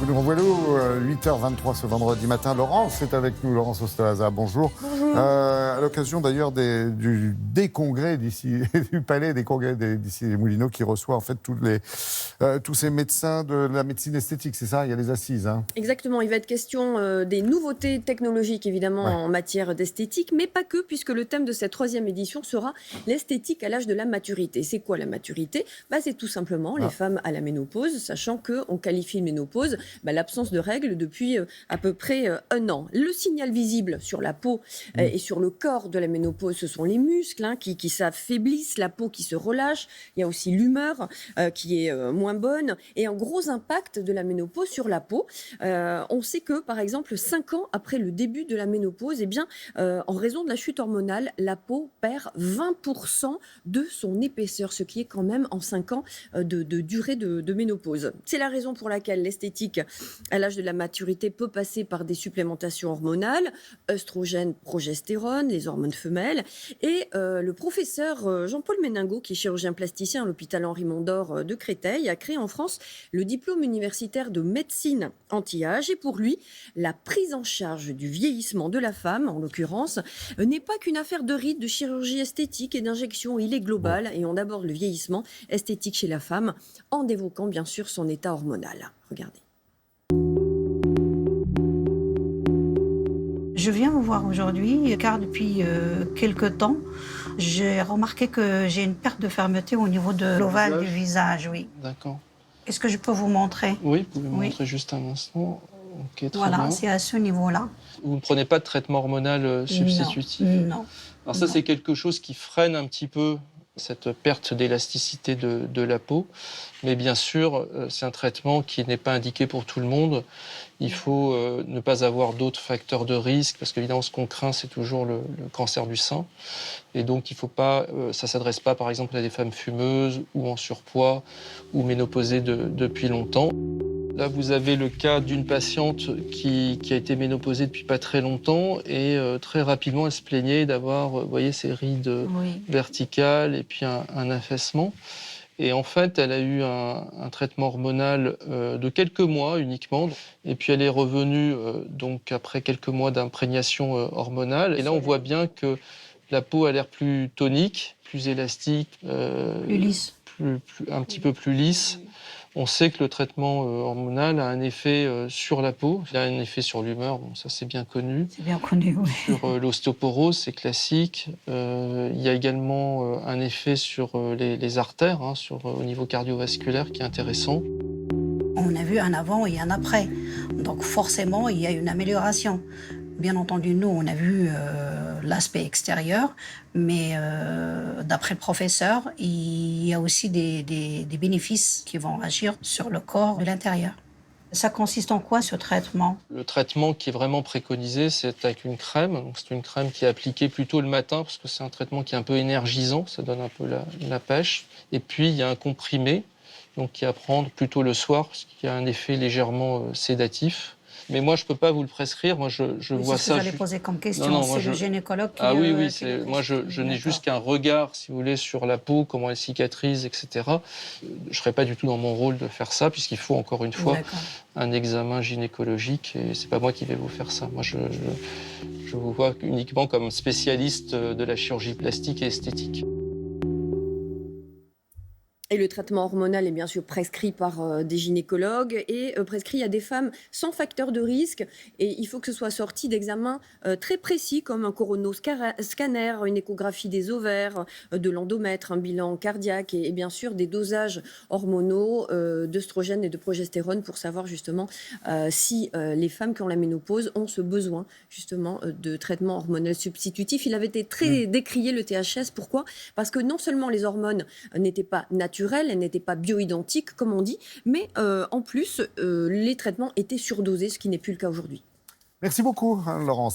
nous revoilà, 8h23 ce vendredi matin. Laurence est avec nous, Laurence Ostelaza, bonjour. Bonjour. À l'occasion d'ailleurs des congrès d'ici, du palais des congrès d'ici les Moulineaux qui reçoit en fait tous ces médecins de la médecine esthétique, c'est ça? Il y a les assises. Hein. Exactement, il va être question des nouveautés technologiques évidemment en matière d'esthétique, mais pas que, puisque le thème de cette 3e édition sera l'esthétique à l'âge de la maturité. C'est quoi la maturité? C'est tout simplement les femmes à la ménopause, sachant qu'on qualifie de ménopause l'absence de règles depuis à peu près 1 an. Le signal visible sur la peau et sur le corps de la ménopause, ce sont les muscles qui s'affaiblissent, la peau qui se relâche, il y a aussi l'humeur qui est moins bonne, et un gros impact de la ménopause sur la peau. On sait que, par exemple, 5 ans après le début de la ménopause, en raison de la chute hormonale, la peau perd 20% de son épaisseur, ce qui est quand même en 5 ans de durée de ménopause. C'est la raison pour laquelle l'esthétique à l'âge de la maturité peut passer par des supplémentations hormonales, œstrogènes, progestérone, les hormones femelles. Et le professeur Jean-Paul Méningot, qui est chirurgien plasticien à l'hôpital Henri Mondor de Créteil, a créé en France le diplôme universitaire de médecine anti-âge. Et pour lui, la prise en charge du vieillissement de la femme, en l'occurrence, n'est pas qu'une affaire de rites, de chirurgie esthétique et d'injection. Il est global et on aborde le vieillissement esthétique chez la femme en évoquant bien sûr son état hormonal. Regardez. Je viens vous voir aujourd'hui car depuis quelque temps, j'ai remarqué que j'ai une perte de fermeté au niveau de l'ovale du visage, oui. D'accord. Est-ce que je peux vous montrer? Oui, vous pouvez me montrer juste un instant. Ok, très voilà, bien. c'est à ce niveau-là. Vous ne prenez pas de traitement hormonal substitutif? Non. Alors ça, c'est quelque chose qui freine un petit peu cette perte d'élasticité de la peau. Mais bien sûr, c'est un traitement qui n'est pas indiqué pour tout le monde. Il faut ne pas avoir d'autres facteurs de risque, parce qu'évidemment, ce qu'on craint, c'est toujours le cancer du sein. Et donc, il faut pas, ça ne s'adresse pas, par exemple, à des femmes fumeuses ou en surpoids ou ménopausées depuis longtemps. Là, vous avez le cas d'une patiente qui a été ménopausée depuis pas très longtemps et très rapidement, elle se plaignait d'avoir, vous voyez, ces rides verticales et puis un affaissement. Et en fait, elle a eu un traitement hormonal de quelques mois uniquement. Et puis, elle est revenue donc après quelques mois d'imprégnation hormonale. Et là, on voit bien que la peau a l'air plus tonique, plus élastique. Plus lisse. Un petit peu plus lisse. On sait que le traitement hormonal a un effet sur la peau, il a un effet sur l'humeur, bon, ça c'est bien connu. C'est bien connu, oui. Sur l'ostéoporose, c'est classique. Il y a également un effet sur les artères, au niveau cardiovasculaire qui est intéressant. On a vu un avant et un après, donc forcément il y a une amélioration. Bien entendu, nous, on a vu l'aspect extérieur, mais d'après le professeur, il y a aussi des bénéfices qui vont agir sur le corps de l'intérieur. Ça consiste en quoi, ce traitement? Le traitement qui est vraiment préconisé, c'est avec une crème. Donc, c'est une crème qui est appliquée plutôt le matin, parce que c'est un traitement qui est un peu énergisant, ça donne un peu la pêche. Et puis, il y a un comprimé, donc, qui est à prendre plutôt le soir, parce qu'il y a un effet légèrement sédatif. Mais moi, je ne peux pas vous le prescrire. Moi, je vois ça. C'est ce que j'allais poser comme question. C'est le gynécologue qui... oui. Moi, je n'ai juste qu'un regard, si vous voulez, sur la peau, comment elle cicatrise, etc. Je ne serais pas du tout dans mon rôle de faire ça, puisqu'il faut, encore une fois, un examen gynécologique. Et ce n'est pas moi qui vais vous faire ça. Moi, je vous vois uniquement comme spécialiste de la chirurgie plastique et esthétique. Et le traitement hormonal est bien sûr prescrit par des gynécologues et prescrit à des femmes sans facteur de risque. Et il faut que ce soit sorti d'examens très précis comme un coronoscanner, une échographie des ovaires, de l'endomètre, un bilan cardiaque et bien sûr des dosages hormonaux d'œstrogènes et de progestérone pour savoir justement si les femmes qui ont la ménopause ont ce besoin justement de traitement hormonal substitutif. Il avait été très décrié, le THS. Pourquoi? Parce que non seulement les hormones n'étaient pas naturelles, elles n'étaient pas bioidentiques, comme on dit, mais en plus, les traitements étaient surdosés, ce qui n'est plus le cas aujourd'hui. Merci beaucoup, Laurence.